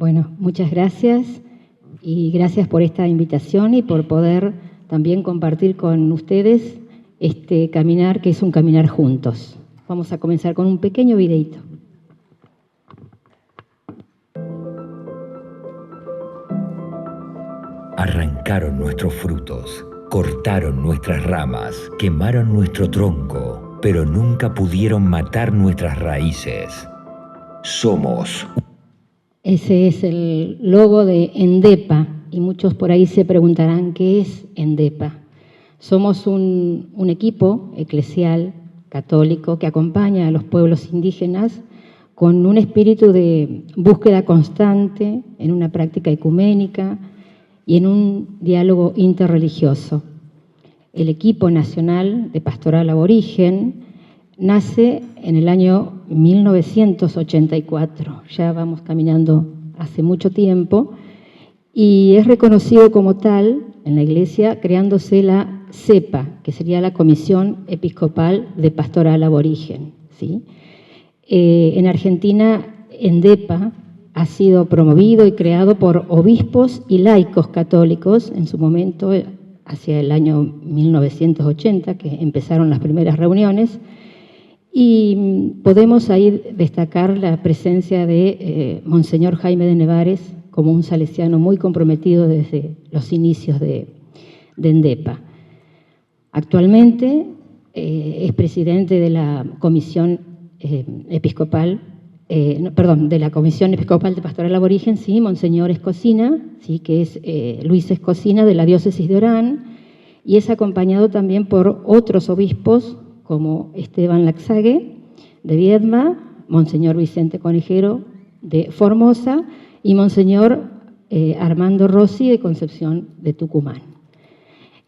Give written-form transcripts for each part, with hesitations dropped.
Bueno, muchas gracias y gracias por esta invitación y por poder también compartir con ustedes este caminar, que es un caminar juntos. Vamos a comenzar con un pequeño videíto. Arrancaron nuestros frutos, cortaron nuestras ramas, quemaron nuestro tronco, pero nunca pudieron matar nuestras raíces. Somos. Ese es el logo de ENDEPA y muchos por ahí se preguntarán qué es ENDEPA. Somos un equipo eclesial católico que acompaña a los pueblos indígenas con un espíritu de búsqueda constante en una práctica ecuménica y en un diálogo interreligioso. El equipo nacional de pastoral aborigen nace en el año 1984, ya vamos caminando hace mucho tiempo, y es reconocido como tal en la Iglesia creándose la CEPA, que sería la Comisión Episcopal de Pastoral Aborigen, ¿sí? En Argentina, ENDEPA ha sido promovido y creado por obispos y laicos católicos en su momento, hacia el año 1980, que empezaron las primeras reuniones, y podemos ahí destacar la presencia de Monseñor Jaime de Nevares como un salesiano muy comprometido desde los inicios de ENDEPA. Actualmente es presidente de la Comisión Episcopal, de la Comisión Episcopal de Pastoral Aborigen, sí, Monseñor Escocina, sí, que es Luis Escocina de la diócesis de Orán, y es acompañado también por otros obispos como Esteban Laxague de Viedma, Monseñor Vicente Conejero de Formosa y Monseñor Armando Rossi de Concepción de Tucumán.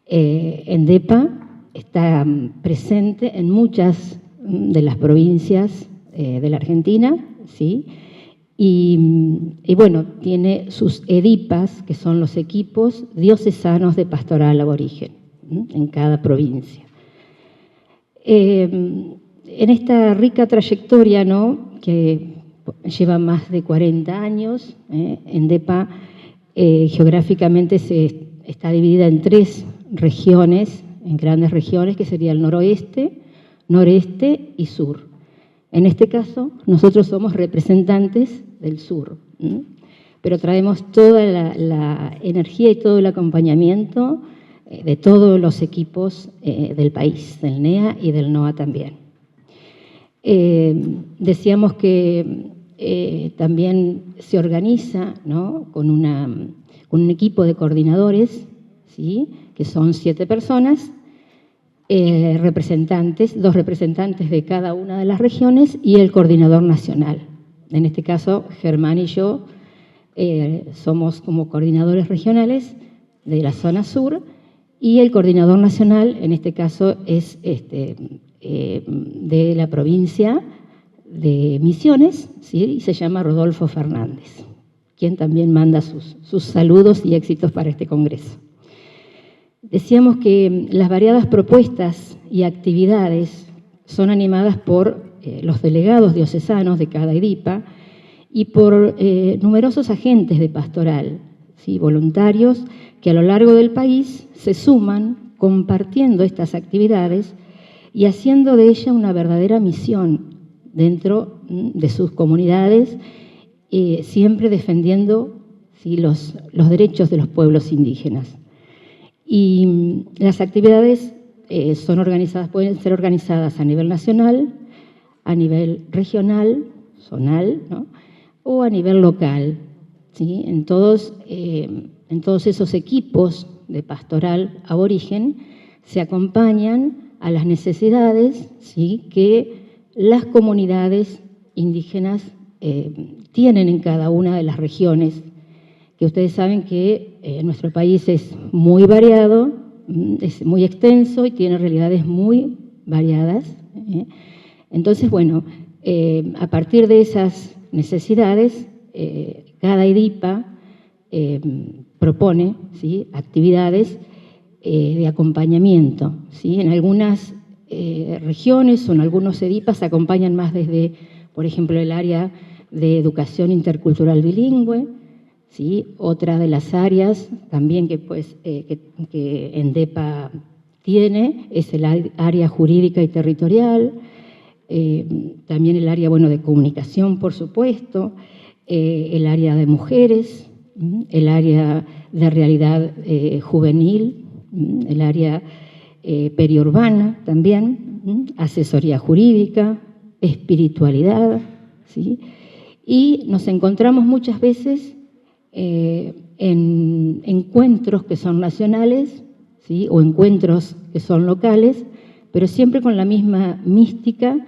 ENDEPA está presente en muchas de las provincias de la Argentina, ¿sí? Y bueno, tiene sus EDIPAS, que son los equipos diocesanos de pastoral aborigen, en cada provincia. En esta rica trayectoria, ¿no?, que lleva más de 40 años, ENDEPA geográficamente está dividida en 3 regiones, en grandes regiones, que sería el noroeste, noreste y sur. En este caso, nosotros somos representantes del sur, pero traemos toda la energía y todo el acompañamiento de todos los equipos del país, del NEA y del NOA también. Decíamos que también se organiza, ¿no?, con un equipo de coordinadores, ¿sí?, que son 7 personas, representantes, 2 representantes de cada una de las regiones y el coordinador nacional. En este caso, Germán y yo somos como coordinadores regionales de la zona sur y el coordinador nacional, en este caso, es de la provincia de Misiones, ¿sí?, y se llama Rodolfo Fernández, quien también manda sus saludos y éxitos para este congreso. Decíamos que las variadas propuestas y actividades son animadas por los delegados diocesanos de cada EDIPA y por numerosos agentes de pastoral, ¿sí?, voluntarios que a lo largo del país se suman compartiendo estas actividades y haciendo de ella una verdadera misión dentro de sus comunidades, siempre defendiendo, ¿sí?, los derechos de los pueblos indígenas. Y las actividades pueden ser organizadas a nivel nacional, a nivel regional, zonal, ¿no?, o a nivel local, ¿sí? En todos esos equipos de pastoral aborigen se acompañan a las necesidades, ¿sí?, que las comunidades indígenas tienen en cada una de las regiones, que ustedes saben que nuestro país es muy variado, es muy extenso y tiene realidades muy variadas. Entonces, bueno, a partir de esas necesidades, cada EDIPA propone, ¿sí?, actividades de acompañamiento, ¿sí? En algunas regiones o en algunos EDIPAs acompañan más desde, por ejemplo, el área de educación intercultural bilingüe, ¿sí? Otra de las áreas también que ENDEPA tiene es el área jurídica y territorial, también el área, bueno, de comunicación, por supuesto, el área de mujeres, el área de realidad juvenil, el área periurbana también, asesoría jurídica, espiritualidad, ¿sí? Y nos encontramos muchas veces en encuentros que son nacionales, ¿sí? O encuentros que son locales, pero siempre con la misma mística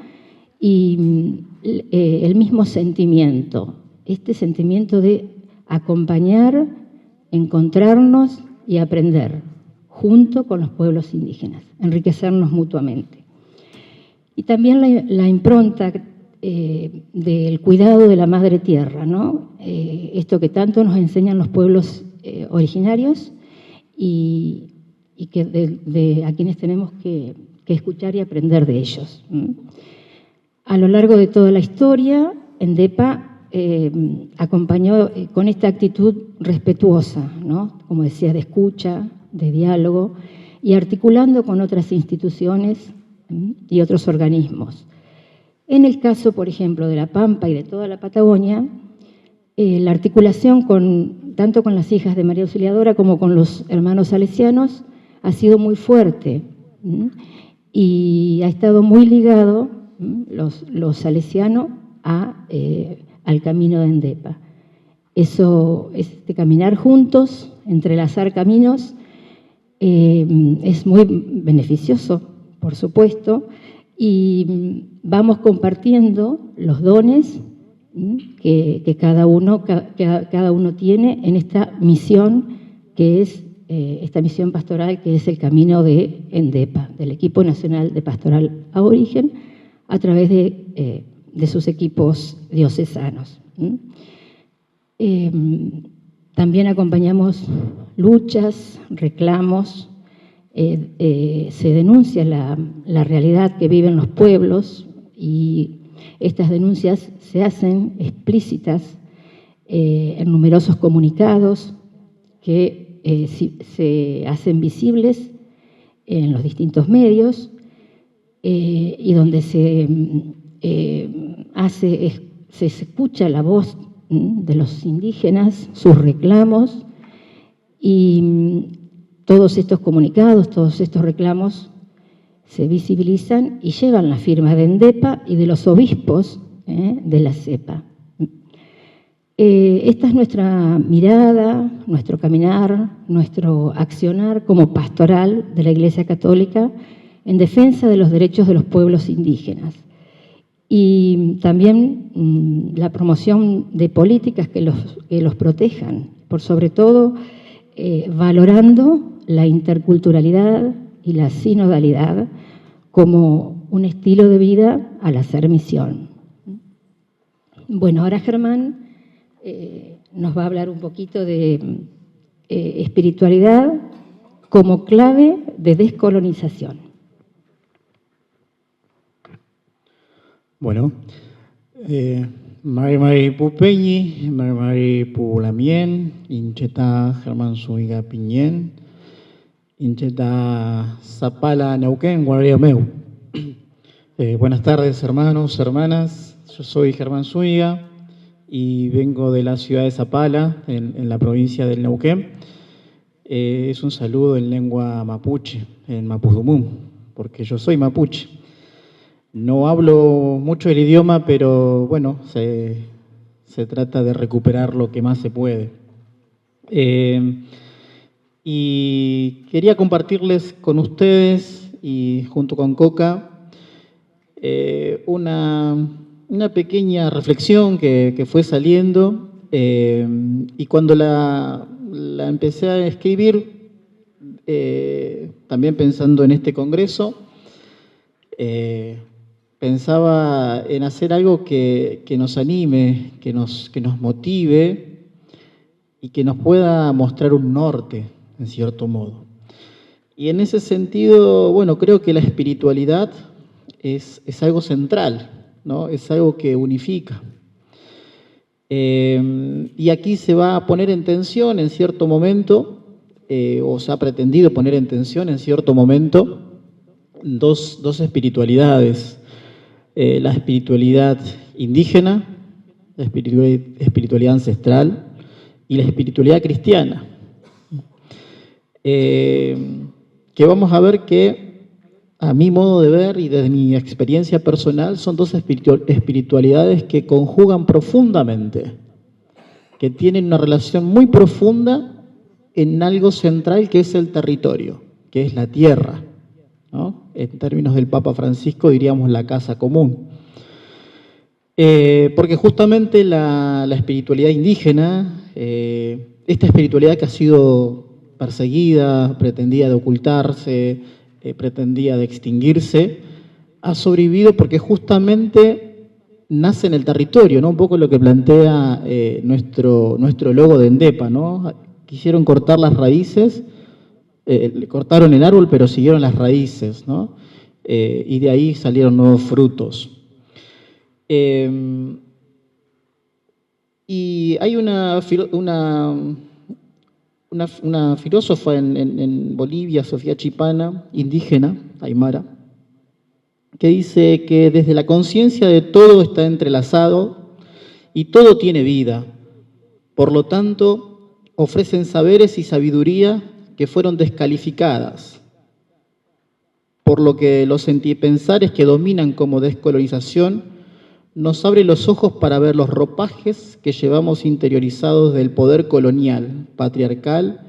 y el mismo sentimiento, este sentimiento de acompañar, encontrarnos y aprender junto con los pueblos indígenas, enriquecernos mutuamente. Y también la impronta del cuidado de la madre tierra, ¿no? Esto que tanto nos enseñan los pueblos originarios y que a quienes tenemos que escuchar y aprender de ellos. A lo largo de toda la historia, ENDEPA acompañó con esta actitud respetuosa, ¿no? Como decía, de escucha, de diálogo, y articulando con otras instituciones y otros organismos. En el caso, por ejemplo, de La Pampa y de toda la Patagonia, la articulación tanto con las hijas de María Auxiliadora como con los hermanos salesianos ha sido muy fuerte y ha estado muy ligado los salesianos al camino de ENDEPA. Eso, caminar juntos, entrelazar caminos, es muy beneficioso, por supuesto, y vamos compartiendo los dones que cada uno tiene en esta misión que es esta misión pastoral, que es el camino de ENDEPA, del Equipo Nacional de Pastoral Aborigen, a través de sus equipos diocesanos. También acompañamos luchas, reclamos, se denuncia la realidad que viven los pueblos y estas denuncias se hacen explícitas en numerosos comunicados que se hacen visibles en los distintos medios y donde se escucha la voz de los indígenas, sus reclamos, y todos estos comunicados, todos estos reclamos se visibilizan y llevan la firma de ENDEPA y de los obispos de la CEPA. Esta es nuestra mirada, nuestro caminar, nuestro accionar como pastoral de la Iglesia Católica en defensa de los derechos de los pueblos indígenas. Y también la promoción de políticas que los protejan, por sobre todo valorando la interculturalidad y la sinodalidad como un estilo de vida al hacer misión. Bueno, ahora Germán nos va a hablar un poquito de espiritualidad como clave de descolonización. Bueno, Mari Pupeñi, Mari Pulamien, Incheta Germán Zúñiga Piñén, Incheta Zapala Neuquén, Guardiameu. Buenas tardes, hermanos, hermanas. Yo soy Germán Zúñiga y vengo de la ciudad de Zapala, en la provincia del Neuquén. Es un saludo en lengua mapuche, en Mapudumum, porque yo soy mapuche. No hablo mucho el idioma, pero bueno, se trata de recuperar lo que más se puede. Y quería compartirles con ustedes y junto con Coca una pequeña reflexión que fue saliendo y cuando la empecé a escribir, también pensando en este congreso, pensaba en hacer algo que nos anime, que nos motive y que nos pueda mostrar un norte, en cierto modo. Y en ese sentido, bueno, creo que la espiritualidad es algo central, ¿no? Es algo que unifica. Y aquí se va a poner en tensión en cierto momento, o se ha pretendido poner en tensión en cierto momento, dos espiritualidades. La espiritualidad indígena, la espiritualidad ancestral y la espiritualidad cristiana. Que vamos a ver que, a mi modo de ver y desde mi experiencia personal, son dos espiritualidades que conjugan profundamente, que tienen una relación muy profunda en algo central que es el territorio, que es la tierra, ¿no? En términos del Papa Francisco diríamos la casa común. Porque justamente la espiritualidad indígena, esta espiritualidad que ha sido perseguida, pretendía de ocultarse, pretendía de extinguirse, ha sobrevivido porque justamente nace en el territorio, ¿no? Un poco lo que plantea nuestro logo de ENDEPA, ¿no? Quisieron cortar las raíces, le cortaron el árbol, pero siguieron las raíces, ¿no? Y de ahí salieron nuevos frutos. Y hay una filósofa en Bolivia, Sofía Chipana, indígena, aymara, que dice que desde la conciencia de todo está entrelazado y todo tiene vida. Por lo tanto, ofrecen saberes y sabiduría que fueron descalificadas, por lo que los sentipensares que dominan como descolonización nos abre los ojos para ver los ropajes que llevamos interiorizados del poder colonial, patriarcal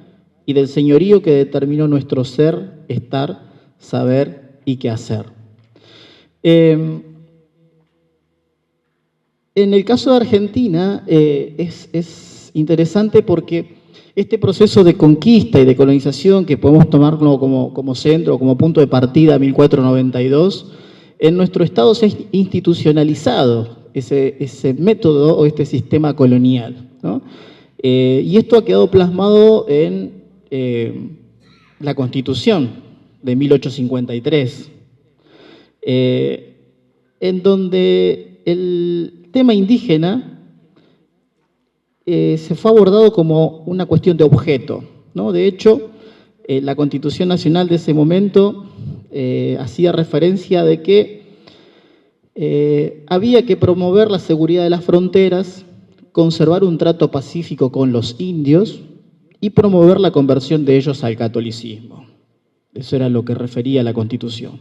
y del señorío que determinó nuestro ser, estar, saber y qué hacer. En el caso de Argentina es interesante porque este proceso de conquista y de colonización, que podemos tomarlo como centro, como punto de partida, 1492, en nuestro Estado se ha institucionalizado ese método o este sistema colonial, ¿no? Y esto ha quedado plasmado en la Constitución de 1853, en donde el tema indígena se fue abordado como una cuestión de objeto, ¿no? De hecho, la Constitución Nacional de ese momento hacía referencia de que había que promover la seguridad de las fronteras, conservar un trato pacífico con los indios y promover la conversión de ellos al catolicismo. Eso era lo que refería la Constitución.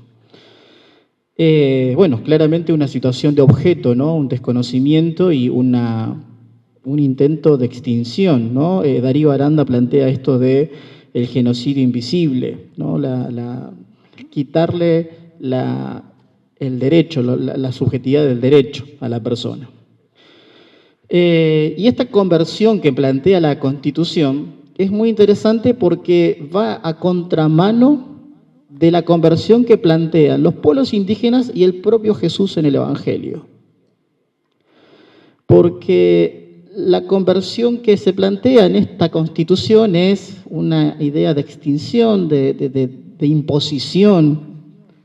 Bueno, claramente una situación de objeto, ¿no? Un desconocimiento y un intento de extinción, ¿no? Darío Aranda plantea esto de el genocidio invisible, ¿no? Quitarle el derecho, la subjetividad del derecho a la persona. Y esta conversión que plantea la Constitución es muy interesante porque va a contramano de la conversión que plantean los pueblos indígenas y el propio Jesús en el Evangelio. Porque la conversión que se plantea en esta Constitución es una idea de extinción, de imposición,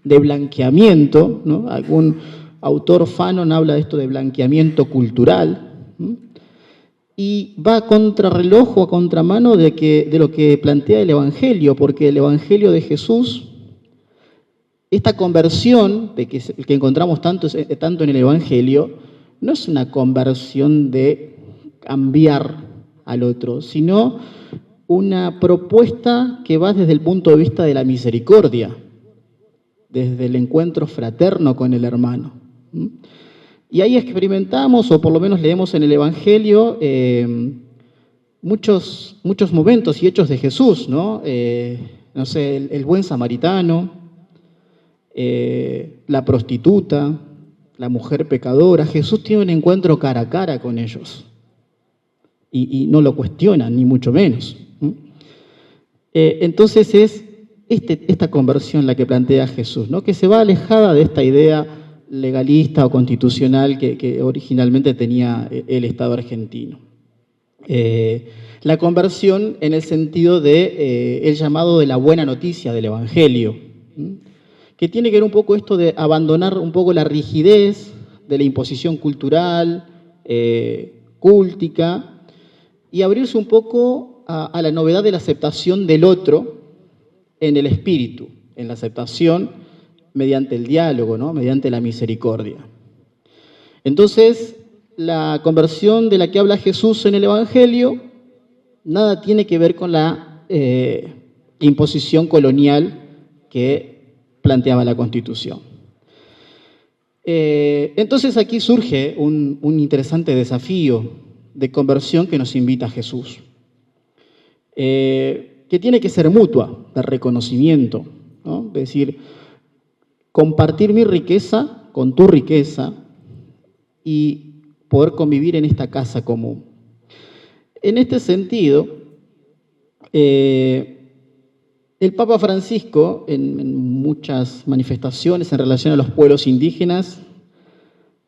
de blanqueamiento, ¿no? Algún autor, Fanon, habla de esto de blanqueamiento cultural, ¿no? Y va a contrarreloj o a contramano de lo que plantea el Evangelio, porque el Evangelio de Jesús, esta conversión que encontramos tanto en el Evangelio, no es una conversión de cambiar al otro, sino una propuesta que va desde el punto de vista de la misericordia, desde el encuentro fraterno con el hermano. Y ahí experimentamos, o por lo menos leemos en el Evangelio, muchos momentos y hechos de Jesús, ¿no? No sé, el buen samaritano, la prostituta, la mujer pecadora. Jesús tiene un encuentro cara a cara con ellos y no lo cuestionan, ni mucho menos. Entonces es esta conversión la que plantea Jesús, ¿no? Que se va alejada de esta idea legalista o constitucional que originalmente tenía el Estado argentino. La conversión en el sentido de el llamado de la buena noticia del Evangelio, que tiene que ver un poco esto de abandonar un poco la rigidez de la imposición cultural, cúltica y abrirse un poco a la novedad de la aceptación del otro en el espíritu, en la aceptación mediante el diálogo, ¿no? Mediante la misericordia. Entonces, la conversión de la que habla Jesús en el Evangelio nada tiene que ver con la imposición colonial que planteaba la Constitución. Entonces aquí surge un interesante desafío de conversión que nos invita a Jesús, que tiene que ser mutua, de reconocimiento, ¿no? Es decir, compartir mi riqueza con tu riqueza y poder convivir en esta casa común. En este sentido, el Papa Francisco, en muchas manifestaciones en relación a los pueblos indígenas,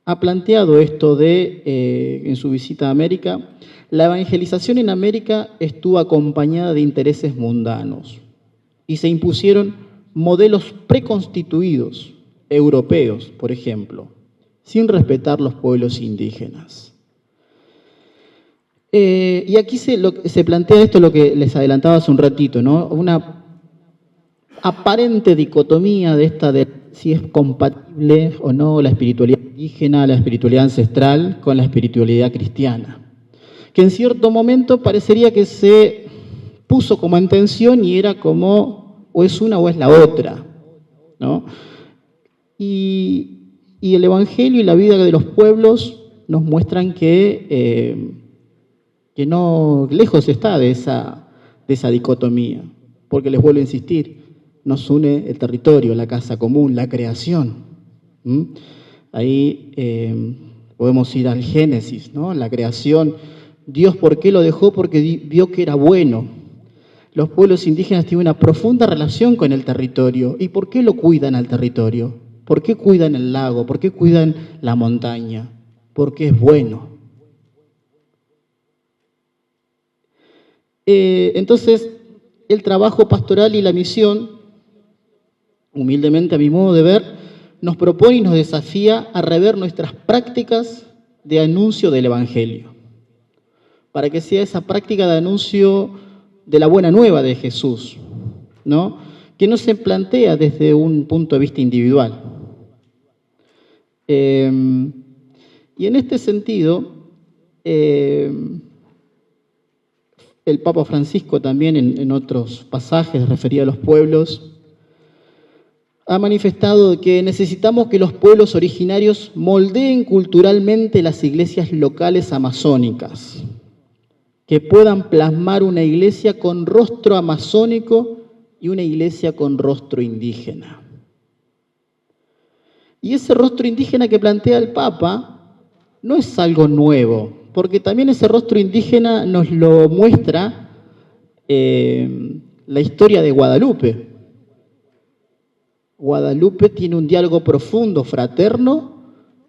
ha planteado esto en su visita a América: la evangelización en América estuvo acompañada de intereses mundanos y se impusieron modelos preconstituidos, europeos, por ejemplo, sin respetar los pueblos indígenas. Y aquí se plantea esto, lo que les adelantaba hace un ratito, ¿no? Una aparente dicotomía de si es compatible o no la espiritualidad indígena, la espiritualidad ancestral con la espiritualidad cristiana, que en cierto momento parecería que se puso como en tensión y era como o es una o es la otra, ¿no? Y el Evangelio y la vida de los pueblos nos muestran que no lejos está de esa dicotomía, porque les vuelvo a insistir, nos une el territorio, la casa común, la creación. Ahí podemos ir al Génesis, ¿no? La creación. Dios, ¿por qué lo dejó? Porque vio que era bueno. Los pueblos indígenas tienen una profunda relación con el territorio. ¿Y por qué lo cuidan al territorio? ¿Por qué cuidan el lago? ¿Por qué cuidan la montaña? Porque es bueno. Entonces, el trabajo pastoral y la misión, humildemente a mi modo de ver, nos propone y nos desafía a rever nuestras prácticas de anuncio del Evangelio, para que sea esa práctica de anuncio de la buena nueva de Jesús, ¿no? Que no se plantea desde un punto de vista individual. Y en este sentido, el Papa Francisco también en otros pasajes referidos a los pueblos, ha manifestado que necesitamos que los pueblos originarios moldeen culturalmente las iglesias locales amazónicas, que puedan plasmar una iglesia con rostro amazónico y una iglesia con rostro indígena. Y ese rostro indígena que plantea el Papa no es algo nuevo, porque también ese rostro indígena nos lo muestra la historia de Guadalupe. Guadalupe tiene un diálogo profundo, fraterno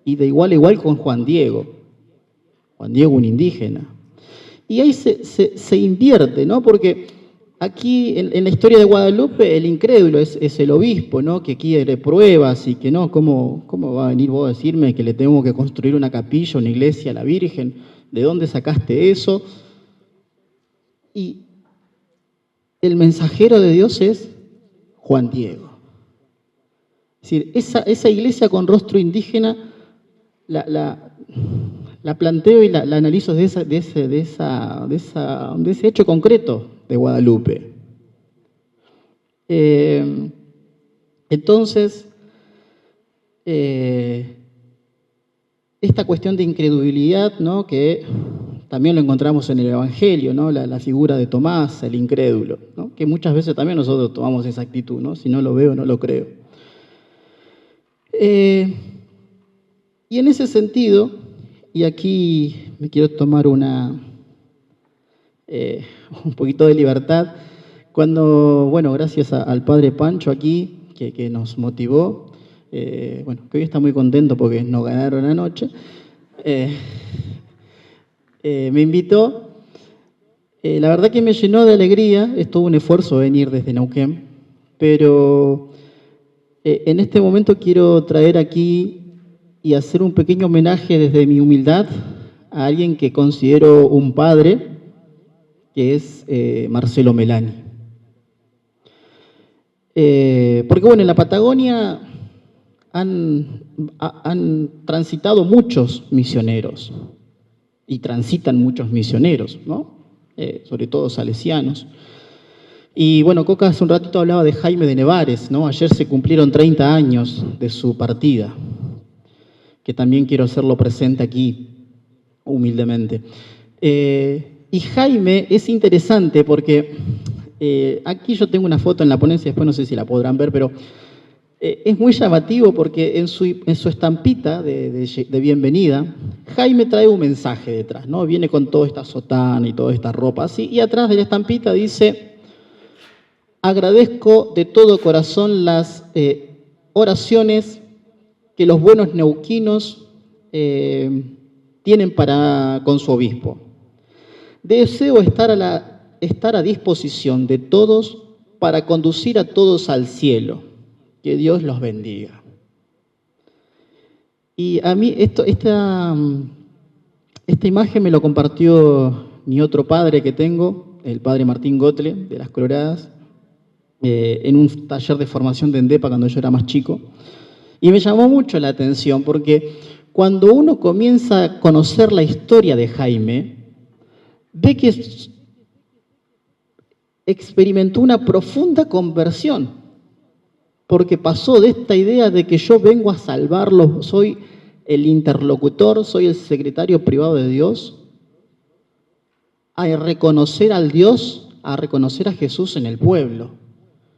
y de igual a igual con Juan Diego. Juan Diego, un indígena. Y ahí se invierte, ¿no? Porque aquí en la historia de Guadalupe el incrédulo es el obispo, ¿no? Que quiere pruebas y que no, ¿cómo va a venir vos a decirme que le tengo que construir una capilla, una iglesia a la Virgen? ¿De dónde sacaste eso? Y el mensajero de Dios es Juan Diego. Es decir, esa iglesia con rostro indígena la planteo y la analizo de ese hecho concreto de Guadalupe. Entonces, esta cuestión de incredulidad, ¿no? Que también lo encontramos en el Evangelio, ¿no? La figura de Tomás, el incrédulo, ¿no? Que muchas veces también nosotros tomamos esa actitud, ¿no? Si no lo veo, no lo creo. Y en ese sentido, y aquí me quiero tomar un poquito de libertad, cuando, bueno, gracias al Padre Pancho aquí, que nos motivó, que hoy está muy contento porque nos ganaron anoche, me invitó, la verdad que me llenó de alegría, es todo un esfuerzo venir desde Neuquén, pero en este momento quiero traer aquí y hacer un pequeño homenaje desde mi humildad a alguien que considero un padre, que es Marcelo Melani. Porque bueno, en la Patagonia han transitado muchos misioneros y transitan muchos misioneros, ¿no? Sobre todo salesianos. Y bueno, Coca hace un ratito hablaba de Jaime de Nevares, ¿no? Ayer se cumplieron 30 años de su partida, que también quiero hacerlo presente aquí, humildemente. Y Jaime es interesante porque aquí yo tengo una foto en la ponencia, después no sé si la podrán ver, pero es muy llamativo porque en su estampita de bienvenida, Jaime trae un mensaje detrás, ¿no? Viene con toda esta sotana y toda esta ropa así, y atrás de la estampita dice: agradezco de todo corazón las oraciones que los buenos neuquinos tienen con su obispo. Deseo estar a disposición de todos para conducir a todos al cielo. Que Dios los bendiga. Y a mí esta imagen me lo compartió mi otro padre que tengo, el padre Martín Gotle, de Las Coloradas, en un taller de formación de ENDEPA cuando yo era más chico. Y me llamó mucho la atención porque cuando uno comienza a conocer la historia de Jaime, ve que experimentó una profunda conversión, porque pasó de esta idea de que yo vengo a salvarlos, soy el interlocutor, soy el secretario privado de Dios, a reconocer al Dios, a reconocer a Jesús en el pueblo.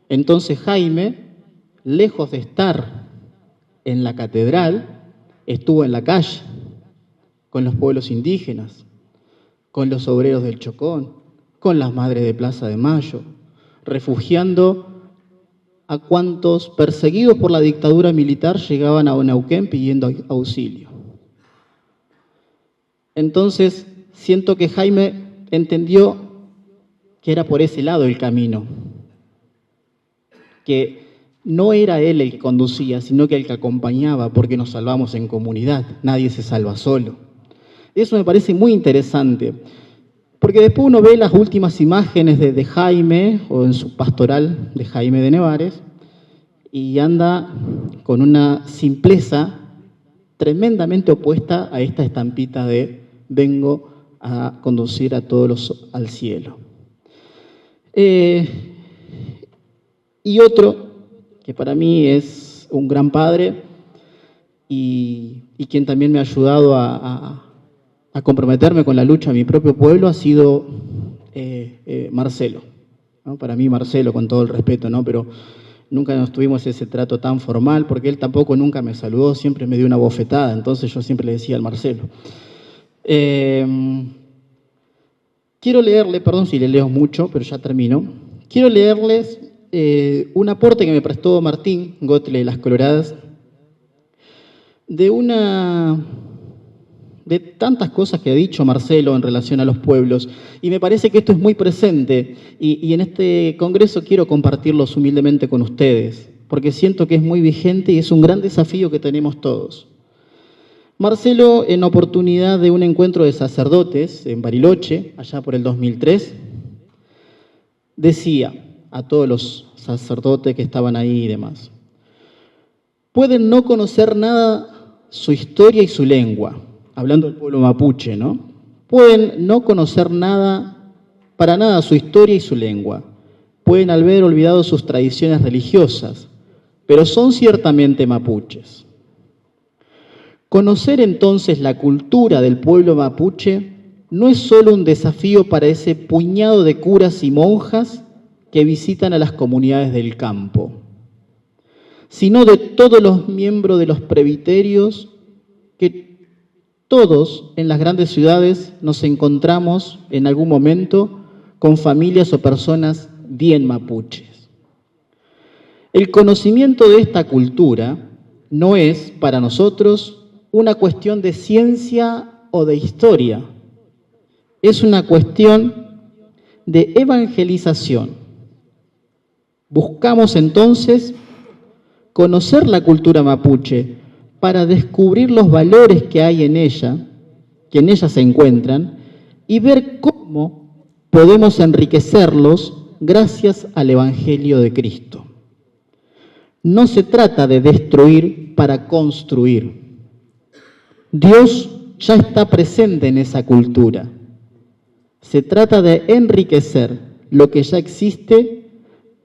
Entonces Jaime, lejos de estar en la catedral, estuvo en la calle, con los pueblos indígenas, con los obreros del Chocón, con las madres de Plaza de Mayo, refugiando a cuantos perseguidos por la dictadura militar llegaban a Neuquén pidiendo auxilio. Entonces, siento que Jaime entendió que era por ese lado el camino, que no era él el que conducía, sino que el que acompañaba, porque nos salvamos en comunidad, nadie se salva solo. Eso me parece muy interesante, porque después uno ve las últimas imágenes de Jaime, o en su pastoral de Jaime de Nevares, y anda con una simpleza tremendamente opuesta a esta estampita de vengo a conducir a todos al cielo. Y otro, que para mí es un gran padre, y quien también me ha ayudado a comprometerme con la lucha de mi propio pueblo, ha sido Marcelo, ¿no? Para mí Marcelo, con todo el respeto, ¿no? Pero nunca nos tuvimos ese trato tan formal, porque él tampoco nunca me saludó, siempre me dio una bofetada, entonces yo siempre le decía al Marcelo. Quiero leerle, perdón si le leo mucho, pero ya termino. Quiero leerles un aporte que me prestó Martín Gotle de Las Coloradas, de tantas cosas que ha dicho Marcelo en relación a los pueblos, y me parece que esto es muy presente, y en este congreso quiero compartirlos humildemente con ustedes, porque siento que es muy vigente y es un gran desafío que tenemos todos. Marcelo, en oportunidad de un encuentro de sacerdotes en Bariloche, allá por el 2003, decía a todos los sacerdotes que estaban ahí y demás: pueden no conocer nada su historia y su lengua, hablando del pueblo mapuche, ¿no? Pueden no conocer nada, para nada, su historia y su lengua. Pueden haber olvidado sus tradiciones religiosas, pero son ciertamente mapuches. Conocer entonces la cultura del pueblo mapuche no es solo un desafío para ese puñado de curas y monjas que visitan a las comunidades del campo, sino de todos los miembros de los presbiterios que todos en las grandes ciudades nos encontramos en algún momento con familias o personas bien mapuches. El conocimiento de esta cultura no es para nosotros una cuestión de ciencia o de historia, es una cuestión de evangelización. Buscamos entonces conocer la cultura mapuche para descubrir los valores que hay en ella, que en ellas se encuentran y ver cómo podemos enriquecerlos gracias al Evangelio de Cristo. No se trata de destruir para construir. Dios ya está presente en esa cultura. Se trata de enriquecer lo que ya existe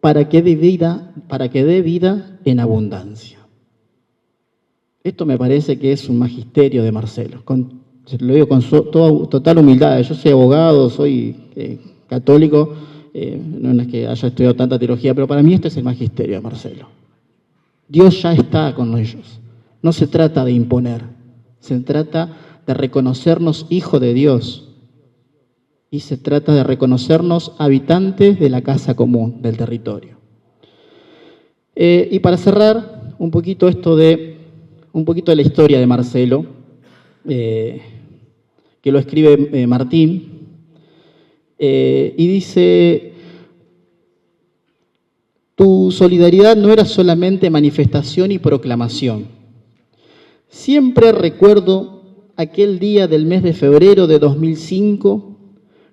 para que dé vida en abundancia. Esto me parece que es un magisterio de Marcelo. Lo digo con total humildad. Yo soy abogado, soy católico, no es que haya estudiado tanta teología, pero para mí este es el magisterio de Marcelo. Dios ya está con ellos. No se trata de imponer, se trata de reconocernos hijos de Dios y se trata de reconocernos habitantes de la casa común, del territorio. Y para cerrar un poquito de la historia de Marcelo, que lo escribe Martín, y dice: tu solidaridad no era solamente manifestación y proclamación. Siempre recuerdo aquel día del mes de febrero de 2005,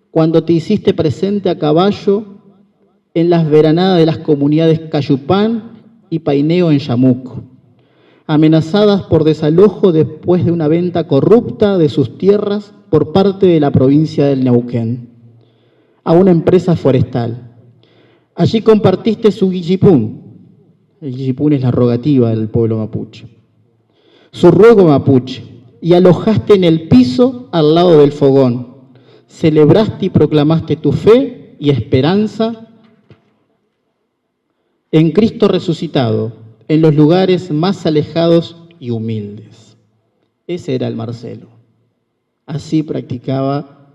cuando te hiciste presente a caballo en las veranadas de las comunidades Cayupán y Paineo en Yamuco, amenazadas por desalojo después de una venta corrupta de sus tierras por parte de la provincia del Neuquén a una empresa forestal. Allí compartiste su guillipún. El guillipún es la rogativa del pueblo mapuche. Su ruego mapuche, y alojaste en el piso al lado del fogón. Celebraste y proclamaste tu fe y esperanza en Cristo resucitado, en los lugares más alejados y humildes. Ese era el Marcelo. Así practicaba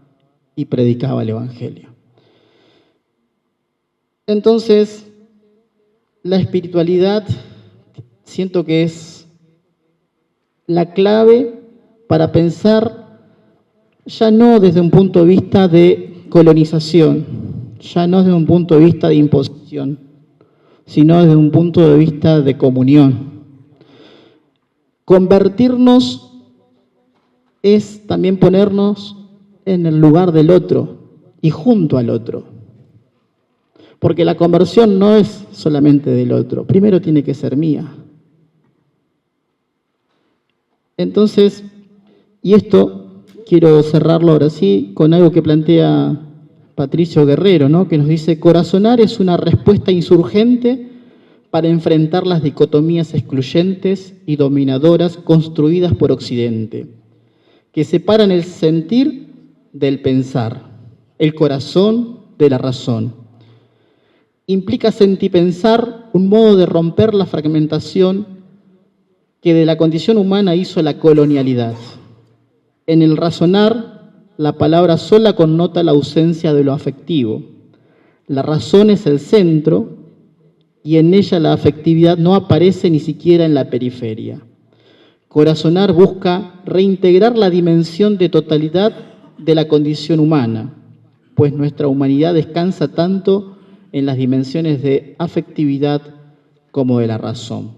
y predicaba el Evangelio. Entonces, la espiritualidad siento que es la clave para pensar ya no desde un punto de vista de colonización, ya no desde un punto de vista de imposición, sino desde un punto de vista de comunión. Convertirnos es también ponernos en el lugar del otro y junto al otro. Porque la conversión no es solamente del otro, primero tiene que ser mía. Entonces, y esto quiero cerrarlo ahora sí con algo que plantea Patricio Guerrero, ¿no? Que nos dice: corazonar es una respuesta insurgente para enfrentar las dicotomías excluyentes y dominadoras construidas por Occidente, que separan el sentir del pensar, el corazón de la razón. Implica sentipensar un modo de romper la fragmentación que de la condición humana hizo la colonialidad. En el razonar, la palabra sola connota la ausencia de lo afectivo. La razón es el centro y en ella la afectividad no aparece ni siquiera en la periferia. Corazonar busca reintegrar la dimensión de totalidad de la condición humana, pues nuestra humanidad descansa tanto en las dimensiones de afectividad como de la razón.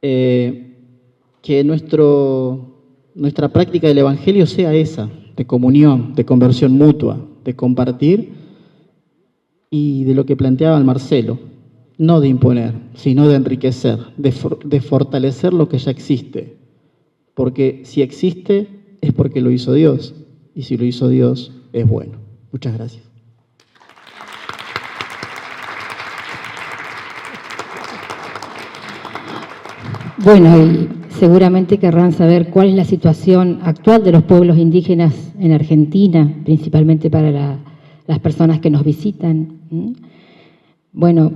Que nuestra práctica del Evangelio sea esa, de comunión, de conversión mutua, de compartir y de lo que planteaba el Marcelo, no de imponer, sino de enriquecer, de fortalecer lo que ya existe. Porque si existe es porque lo hizo Dios, y si lo hizo Dios es bueno. Muchas gracias. Bueno, y seguramente querrán saber cuál es la situación actual de los pueblos indígenas en Argentina, principalmente para las personas que nos visitan. Bueno,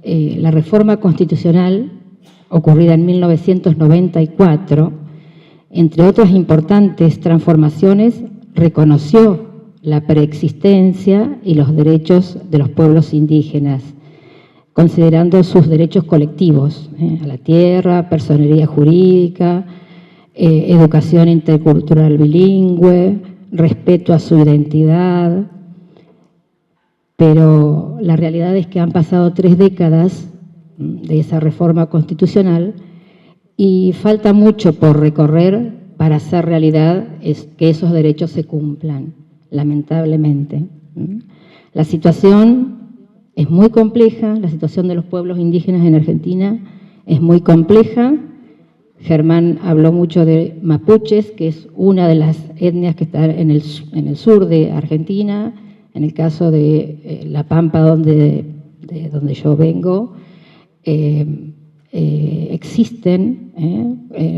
la reforma constitucional ocurrida en 1994, entre otras importantes transformaciones, reconoció la preexistencia y los derechos de los pueblos indígenas, considerando sus derechos colectivos, a la tierra, personería jurídica, educación intercultural bilingüe, respeto a su identidad. Pero la realidad es que han pasado 3 décadas de esa reforma constitucional y falta mucho por recorrer para hacer realidad es que esos derechos se cumplan, lamentablemente. La situación es muy compleja, la situación de los pueblos indígenas en Argentina es muy compleja. Germán habló mucho de mapuches, que es una de las etnias que está en el sur de Argentina. En el caso de La Pampa, de donde yo vengo, existen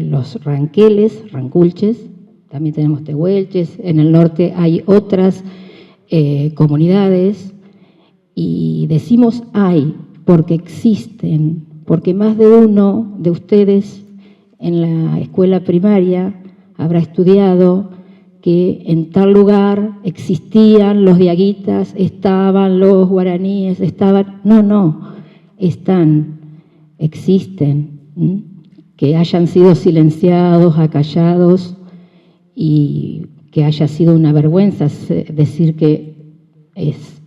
los ranqueles, ranculches, también tenemos tehuelches. En el norte hay otras comunidades, y decimos hay porque existen, porque más de uno de ustedes en la escuela primaria habrá estudiado que en tal lugar existían los diaguitas, estaban los guaraníes, estaban... No, están, existen. Que hayan sido silenciados, acallados, y que haya sido una vergüenza decir que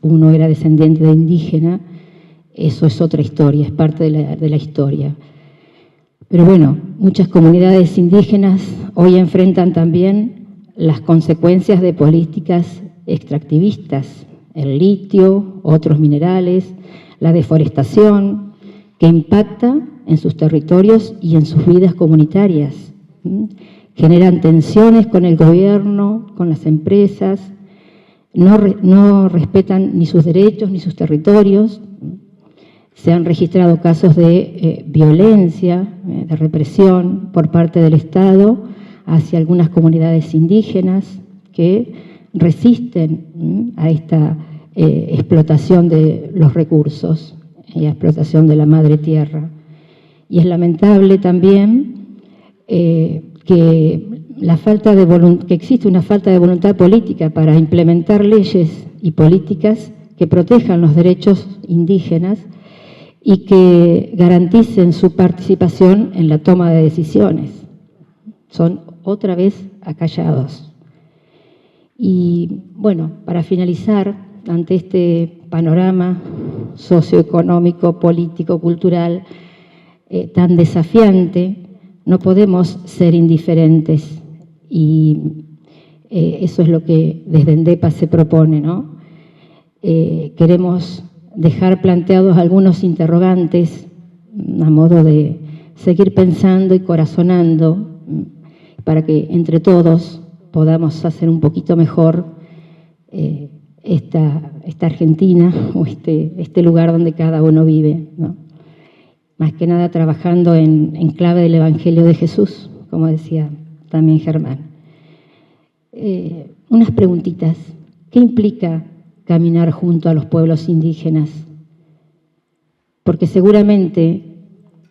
uno era descendiente de indígena, eso es otra historia, es parte de la historia. Pero bueno, muchas comunidades indígenas hoy enfrentan también las consecuencias de políticas extractivistas, el litio, otros minerales, la deforestación, que impacta en sus territorios y en sus vidas comunitarias. Generan tensiones con el gobierno, con las empresas, no respetan ni sus derechos ni sus territorios. Se han registrado casos de violencia, de represión por parte del Estado hacia algunas comunidades indígenas que resisten a esta explotación de los recursos y a explotación de la madre tierra. Y es lamentable también que existe una falta de voluntad política para implementar leyes y políticas que protejan los derechos indígenas y que garanticen su participación en la toma de decisiones. Son otra vez acallados. Y bueno, para finalizar, ante este panorama socioeconómico, político, cultural tan desafiante, no podemos ser indiferentes, y eso es lo que desde ENDEPA se propone, ¿no? Queremos dejar planteados algunos interrogantes a modo de seguir pensando y corazonando para que entre todos podamos hacer un poquito mejor esta Argentina o este lugar donde cada uno vive, ¿no? Más que nada trabajando en clave del Evangelio de Jesús, como decía también Germán. Unas preguntitas. ¿Qué implica caminar junto a los pueblos indígenas? Porque seguramente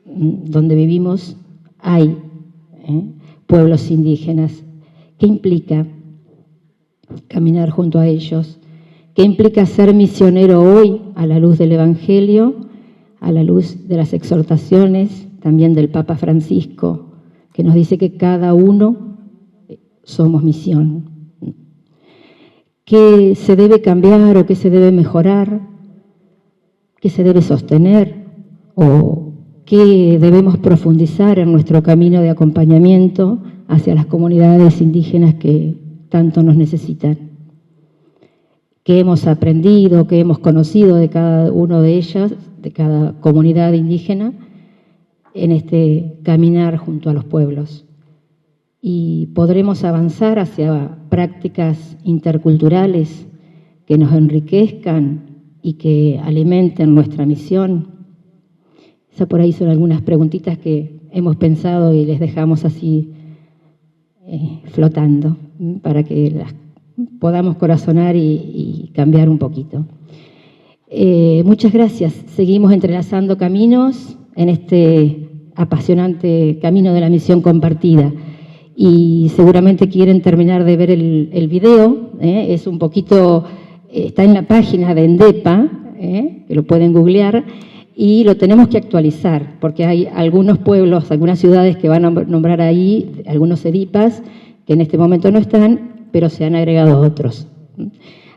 donde vivimos hay pueblos indígenas. ¿Qué implica caminar junto a ellos? ¿Qué implica ser misionero hoy a la luz del Evangelio, a la luz de las exhortaciones también del Papa Francisco, que nos dice que cada uno somos misión? ¿Qué se debe cambiar o qué se debe mejorar? ¿Qué se debe sostener? ¿O qué debemos profundizar en nuestro camino de acompañamiento hacia las comunidades indígenas que tanto nos necesitan? ¿Qué hemos aprendido, qué hemos conocido de cada uno de ellas, de cada comunidad indígena, en este caminar junto a los pueblos? Y podremos avanzar hacia prácticas interculturales que nos enriquezcan y que alimenten nuestra misión. Esas por ahí son algunas preguntitas que hemos pensado y les dejamos así flotando para que las podamos corazonar y cambiar un poquito. Muchas gracias. Seguimos entrelazando caminos en este apasionante camino de la misión compartida. Y seguramente quieren terminar de ver el video, es un poquito, está en la página de ENDEPA, que lo pueden googlear, y lo tenemos que actualizar, porque hay algunos pueblos, algunas ciudades que van a nombrar ahí, algunos EDIPAS, que en este momento no están, pero se han agregado otros.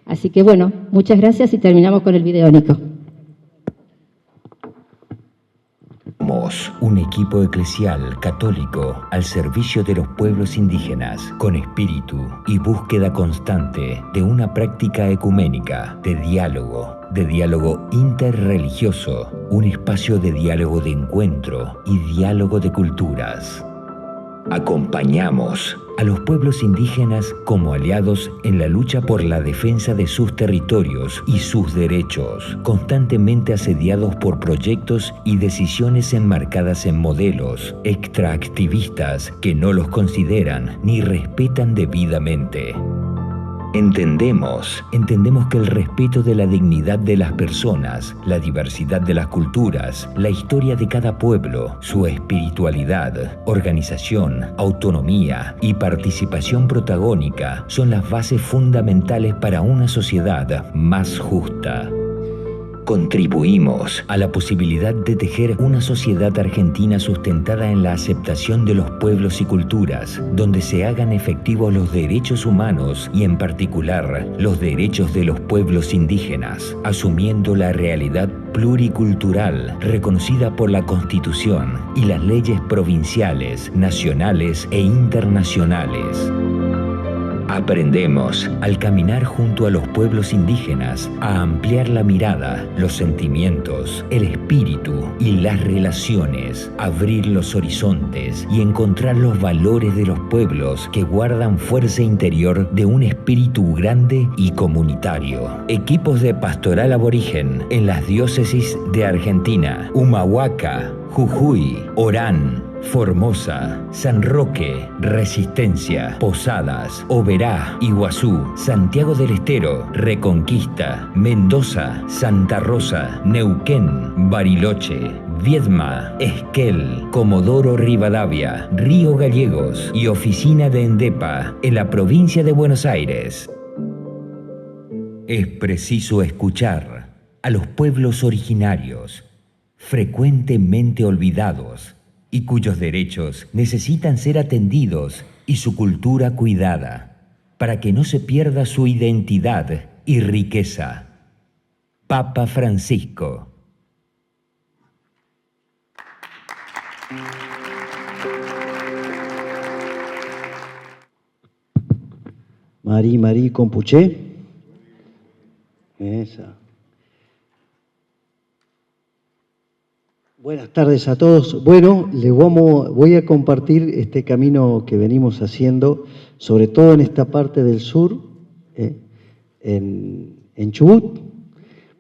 Así que bueno, muchas gracias y terminamos con el video, Nico. Somos un equipo eclesial católico al servicio de los pueblos indígenas, con espíritu y búsqueda constante de una práctica ecuménica de diálogo interreligioso, un espacio de diálogo de encuentro y diálogo de culturas. Acompañamos a los pueblos indígenas como aliados en la lucha por la defensa de sus territorios y sus derechos, constantemente asediados por proyectos y decisiones enmarcadas en modelos extraactivistas que no los consideran ni respetan debidamente. Entendemos que el respeto de la dignidad de las personas, la diversidad de las culturas, la historia de cada pueblo, su espiritualidad, organización, autonomía y participación protagónica son las bases fundamentales para una sociedad más justa. Contribuimos a la posibilidad de tejer una sociedad argentina sustentada en la aceptación de los pueblos y culturas, donde se hagan efectivos los derechos humanos y en particular los derechos de los pueblos indígenas, asumiendo la realidad pluricultural reconocida por la Constitución y las leyes provinciales, nacionales e internacionales. Aprendemos, al caminar junto a los pueblos indígenas, a ampliar la mirada, los sentimientos, el espíritu y las relaciones, abrir los horizontes y encontrar los valores de los pueblos que guardan fuerza interior de un espíritu grande y comunitario. Equipos de pastoral aborigen en las diócesis de Argentina, Humahuaca, Jujuy, Orán, Formosa, San Roque, Resistencia, Posadas, Oberá, Iguazú, Santiago del Estero, Reconquista, Mendoza, Santa Rosa, Neuquén, Bariloche, Viedma, Esquel, Comodoro Rivadavia, Río Gallegos y oficina de Endepa en la provincia de Buenos Aires. Es preciso escuchar a los pueblos originarios, frecuentemente olvidados, y cuyos derechos necesitan ser atendidos y su cultura cuidada, para que no se pierda su identidad y riqueza. Papa Francisco. Marí Compuché. Esa. Buenas tardes a todos. Bueno, voy a compartir este camino que venimos haciendo, sobre todo en esta parte del sur, en Chubut.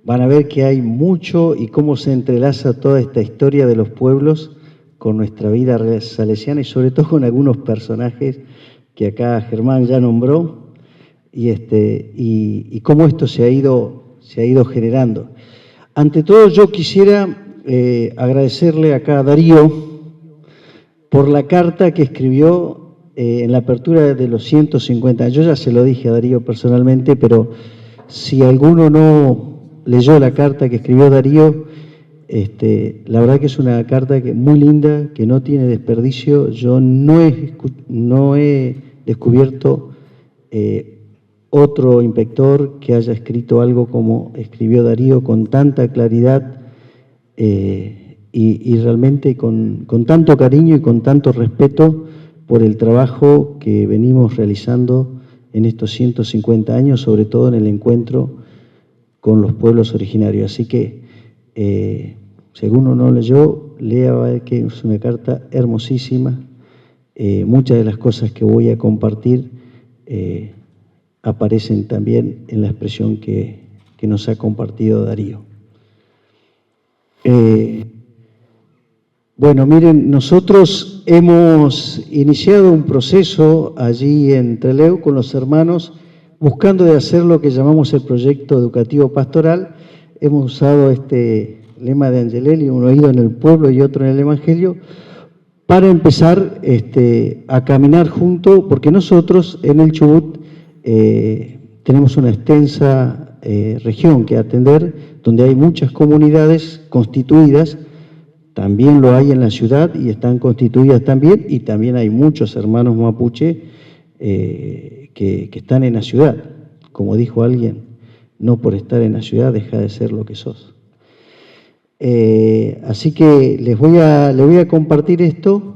Van a ver que hay mucho y cómo se entrelaza toda esta historia de los pueblos con nuestra vida salesiana y sobre todo con algunos personajes que acá Germán ya nombró y cómo esto se ha ido generando. Ante todo, yo quisiera agradecerle acá a Darío por la carta que escribió en la apertura de los 150. Yo ya se lo dije a Darío personalmente, pero si alguno no leyó la carta que escribió Darío, la verdad que es una carta muy linda, que no tiene desperdicio. Yo no he descubierto otro inspector que haya escrito algo como escribió Darío, con tanta claridad y realmente con tanto cariño y con tanto respeto por el trabajo que venimos realizando en estos 150 años, sobre todo en el encuentro con los pueblos originarios. Así que, si alguno no leyó, lea, va a ver que es una carta hermosísima. Muchas de las cosas que voy a compartir aparecen también en la expresión que nos ha compartido Darío. Bueno, miren, nosotros hemos iniciado un proceso allí en Trelew con los hermanos, buscando de hacer lo que llamamos el proyecto educativo pastoral. Hemos usado este lema de Angelelli, un oído en el pueblo y otro en el Evangelio, para empezar a caminar juntos, porque nosotros en el Chubut tenemos una extensa región que atender, donde hay muchas comunidades constituidas. También lo hay en la ciudad y están constituidas también, y también hay muchos hermanos mapuche que están en la ciudad. Como dijo alguien, no por estar en la ciudad deja de ser lo que sos. Así que les voy a compartir esto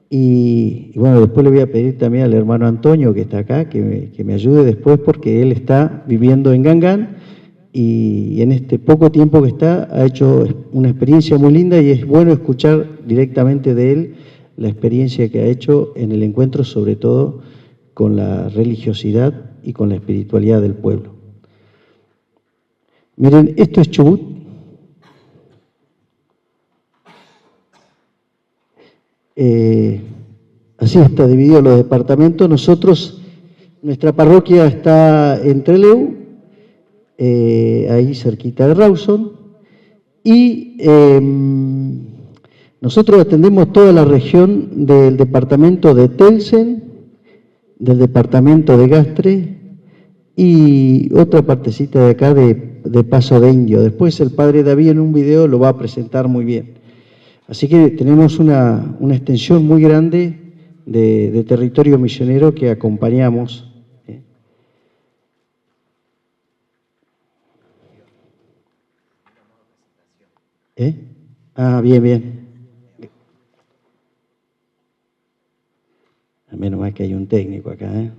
y bueno, después le voy a pedir también al hermano Antonio, que está acá, que me ayude después, porque él está viviendo en Gangán y en este poco tiempo que está ha hecho una experiencia muy linda y es bueno escuchar directamente de él la experiencia que ha hecho en el encuentro, sobre todo con la religiosidad y con la espiritualidad del pueblo. Miren, esto es Chubut. Así está dividido los departamentos. Nuestra parroquia está en Trelew, ahí cerquita de Rawson, y nosotros atendemos toda la región del departamento de Telsen, del departamento de Gastre y otra partecita de acá de Paso de Indio. Después el padre David en un video lo va a presentar muy bien. Así que tenemos una extensión muy grande de territorio misionero que acompañamos. Ah, bien, bien. Al menos mal que hay un técnico acá, ¿eh?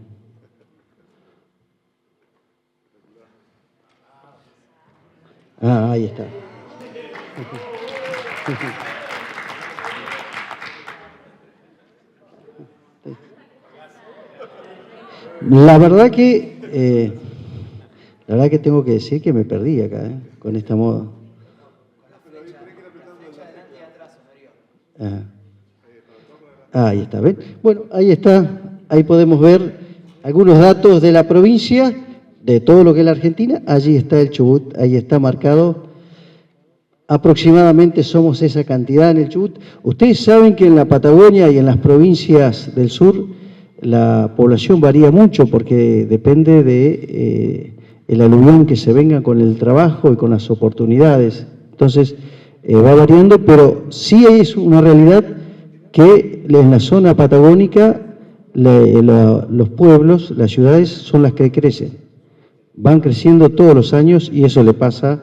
Ah, ahí está. La verdad que tengo que decir que me perdí acá, con esta moda. Ahí está, ¿ven? Bueno, ahí está, ahí podemos ver algunos datos de la provincia, de todo lo que es la Argentina. Allí está el Chubut, ahí está marcado. Aproximadamente somos esa cantidad en el Chubut. Ustedes saben que en la Patagonia y en las provincias del sur la población varía mucho porque depende de el aluvión que se venga con el trabajo y con las oportunidades. Entonces, va variando, pero sí es una realidad que en la zona patagónica los pueblos, las ciudades son las que crecen. Van creciendo todos los años y eso le pasa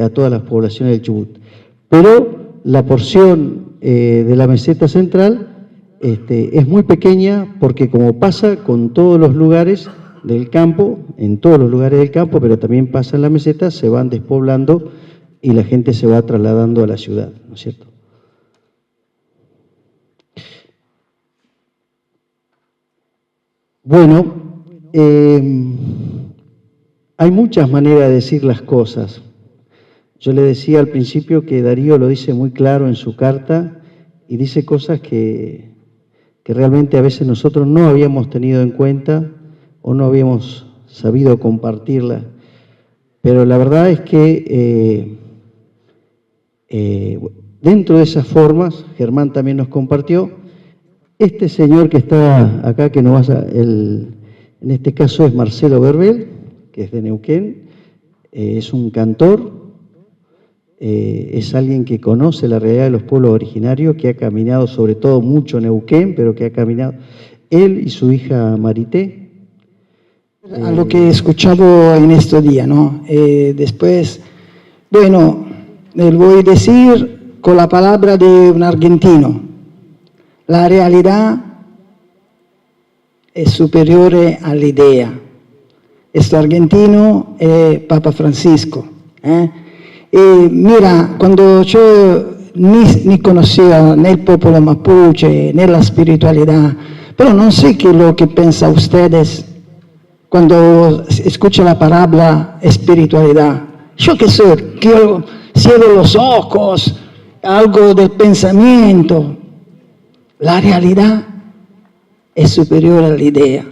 a todas las poblaciones del Chubut. Pero la porción de la meseta central es muy pequeña porque, como pasa con todos los lugares del campo, en todos los lugares del campo, pero también pasa en la meseta, se van despoblando y la gente se va trasladando a la ciudad, ¿no es cierto? Bueno, hay muchas maneras de decir las cosas. Yo le decía al principio que Darío lo dice muy claro en su carta y dice cosas que realmente a veces nosotros no habíamos tenido en cuenta o no habíamos sabido compartirlas. Pero la verdad es que dentro de esas formas, Germán también nos compartió, este señor que está acá, que nos va en este caso es Marcelo Berbel, que es de Neuquén, es un cantor, es alguien que conoce la realidad de los pueblos originarios, que ha caminado sobre todo mucho Neuquén, pero que ha caminado él y su hija Marité. A lo que he escuchado en estos días, ¿no? Después, bueno, le voy a decir con la palabra de un argentino, la realidad es superior a la idea. Este argentino es Papa Francisco. Y mira, cuando yo ni conocía ni el pueblo mapuche, ni la espiritualidad, pero no sé qué es lo que piensan ustedes cuando escuchan la palabra espiritualidad. Yo qué sé, quiero cierro los ojos, algo del pensamiento. La realidad es superior a la idea.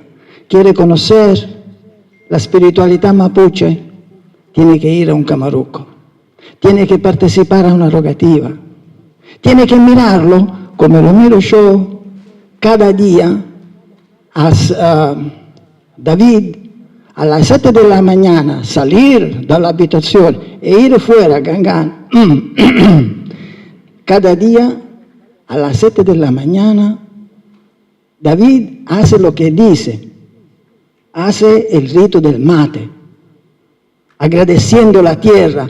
Quiere conocer la espiritualidad mapuche, tiene que ir a un camaruco, tiene que participar a una rogativa, tiene que mirarlo como lo miro yo cada día a David a las 7 de la mañana, salir de la habitación e ir fuera a Gangán. Cada día a las 7 de la mañana, David hace lo que dice, hace el rito del mate, agradeciendo la tierra.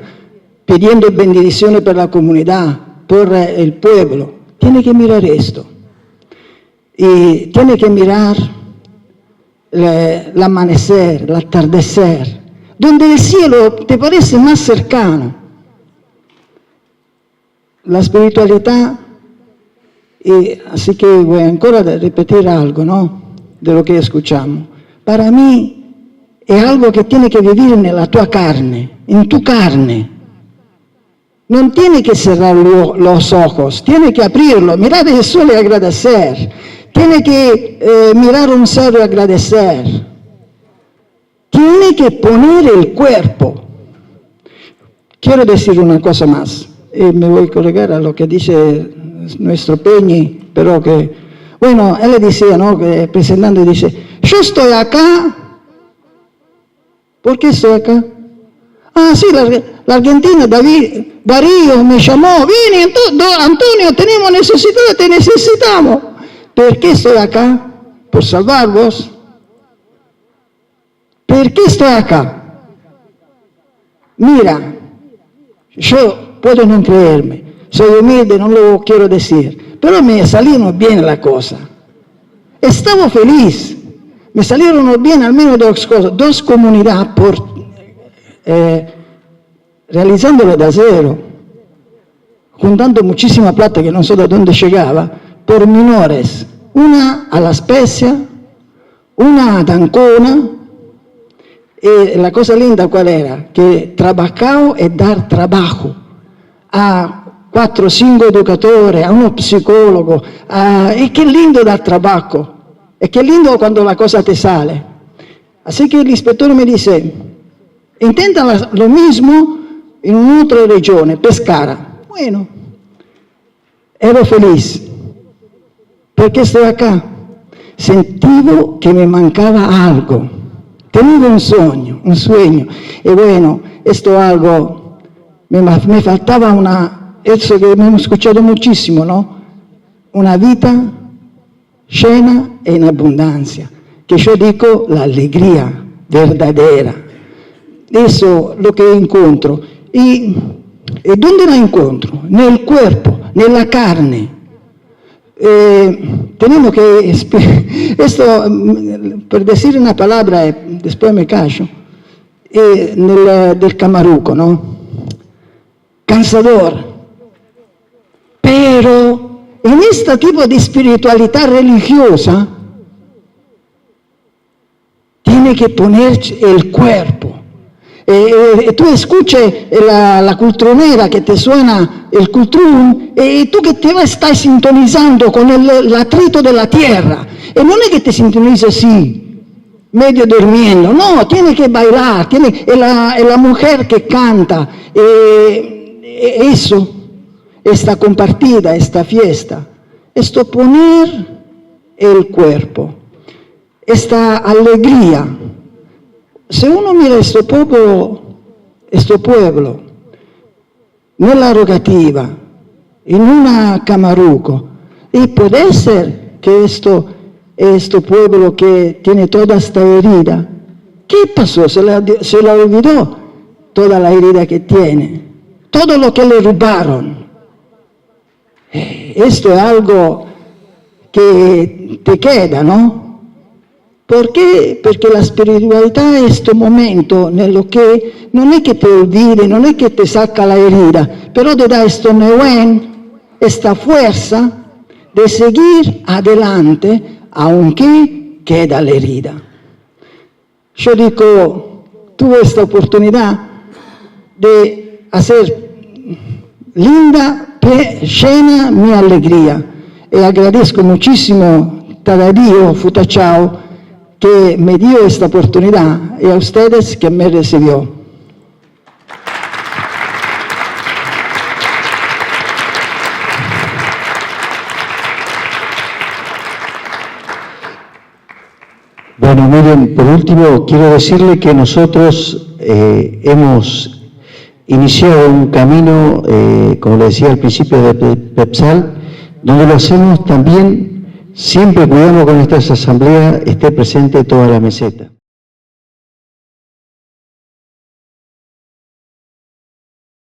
pidiendo bendiciones para la comunidad, por el pueblo, tiene que mirar esto. Y tiene que mirar el amanecer, el atardecer, donde el cielo te parece más cercano. La espiritualidad, y así que voy ancora a repetir algo, ¿no? De lo que escuchamos. Para mí es algo que tiene que vivir en la tua carne, en tu carne. No tiene que cerrar los ojos, tiene que abrirlo, mirar el sol y agradecer. Tiene que mirar un cerro y agradecer. Tiene que poner el cuerpo. Quiero decir una cosa más, y me voy a collegar a lo que dice nuestro Peñi, pero que, bueno, él decía, ¿no? Que presentando dice, yo estoy acá. ¿Por qué estoy acá? Ah, sí, la Argentina, Darío me llamó, viene Antonio, tenemos necesidad, te necesitamos. ¿Por qué estoy acá? Por salvarvos. ¿Por qué estoy acá? Mira, yo puedo no creerme, soy humilde, no lo quiero decir, pero me salieron bien la cosa. Estaba feliz, me salieron bien al menos dos cosas, dos comunidades realizándolo de cero, juntando muchísima plata que no sé de dónde llegaba, por menores, una a La Spezia, una a Ancona, y la cosa linda cuál era, que trabajaba es dar trabajo a 4 o 5 educatori, a uno psicologo, y qué lindo dar trabajo, y qué lindo cuando la cosa te sale. Así que el inspector me dice, intenta lo mismo en otra regione, Pescara. Bueno, ero feliz. Perché estoy acá? Sentivo que me mancaba algo. Tenía un sueño. Y bueno, esto algo, me faltaba eso que hemos escuchado muchísimo, ¿no? Una vida llena e in abbondanza, que yo digo la alegría verdadera. Eso lo que encuentro. ¿Y dónde la encuentro? Nel cuerpo, nella carne. Tenemos que, esto, per decir una palabra, después me callo, del Camaruco, ¿no? Cansador. Pero en este tipo de espiritualidad religiosa, tiene que poner el cuerpo. Tú escuchas la cultronera que te suena el cultrún, y tú que te estás sintonizando con el atrito de la tierra. Y no es que te sintoniza así, medio durmiendo, no, tiene que bailar, es la mujer que canta. Eso, esta compartida, esta fiesta, esto poner el cuerpo, esta alegría. Se uno mira questo pueblo, nella rogativa, in una Camaruco, y puede ser que este pueblo que tiene toda esta herida, ¿qué pasó? Se la olvidó toda la herida que tiene, todo lo que le robaron. Esto es algo que te queda, ¿no? Perché? Perché la spiritualità è questo momento nello che non è che ti olvidi, non è che ti sacca la herida, però ti dà questo neuen, questa forza di seguir adelante aunque queda la herida. Yo dico, tuve esta oportunidad de hacer linda, llena mi alegría, y agradezco muchísimo a Darío Futachao que me dio esta oportunidad y a ustedes que me recibió. Bueno, muy bien, por último quiero decirle que nosotros hemos iniciado un camino, como le decía al principio, de PEPSAL, donde lo hacemos también. Siempre cuidamos que en nuestras asambleas esté presente toda la meseta.